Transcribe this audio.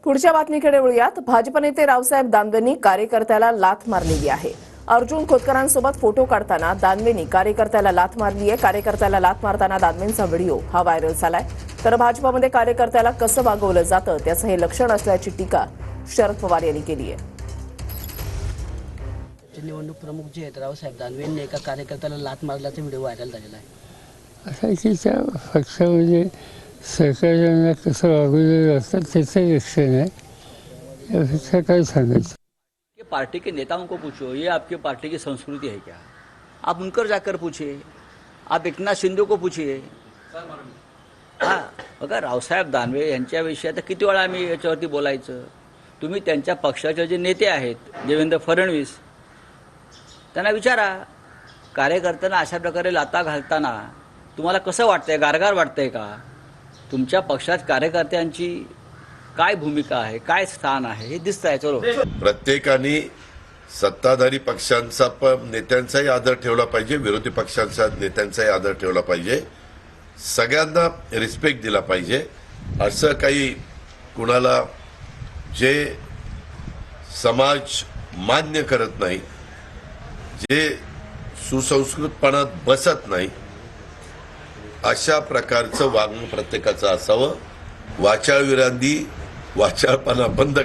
पुढच्या बातमीकडे वळूयात। भाजप नेते रावसाहेब दानवेंनी कार्यकर्त्याला लाथ मारलेली आहे। अर्जुन खोतकरांसोबत फोटो काढताना दानवेंनी कार्यकर्त्याला लाथ मारली आहे। कार्यकर्त्याला लाथ मारताना दानवेंचा व्हिडिओ हा व्हायरल झालाय। तर भाजपमध्ये कार्यकर्त्याला कसं वागवलं जातं त्याचं हे लक्षण असल्याची टीका शरद पवार यांनी केली आहे। निवडणूक प्रमुख जे आहेत रावसाहेब दानवेंनी एका कार्यकर्त्याला लाथ मारल्याचा व्हिडिओ व्हायरल झालेला आहे। असायच्या पक्षामध्ये सहकार्यांना कसं वागवलेलं असतं त्याचं लक्षण आहे। यापेक्षा काय सांगायचं। ये पार्टी के नेताओं को पूछो, ये आपकी पार्टी की संस्कृति है क्या? आप उनकर जाकर पूछिए, आप एकनाथ शिंदे को पूछिए। हाँ, बघा रावसाहेब दानवे यांच्याविषयी आता किती वेळा आम्ही याच्यावरती बोलायचं। तुम्ही त्यांच्या पक्षाचे जे नेते आहेत देवेंद्र फडणवीस त्यांना विचारा, कार्यकर्त्यांना अशा प्रकारे लाता घालताना तुम्हाला कसं वाटतंय? गारगार वाटतंय का? तुमच्या पक्षात कार्यकर्त्यांची काय भूमिका आहे, काय स्थान आहे हे दिसतंय। चलो, प्रत्येकाने सत्ताधारी पक्षांचा पण नेत्यांचाही आदर ठेवला पाहिजे, विरोधी पक्षांच्या नेत्यांचाही आदर ठेवला पाहिजे, सगळ्यांना रिस्पेक्ट दिला पाहिजे। असं काही कुणाला जे समाज मान्य करत नाही, जे सुसंस्कृतपणात बसत नाही, अशा प्रकारचं वागणं प्रत्येकाचं असावं। वाचाळवीरांनी वाचाळपणा बंद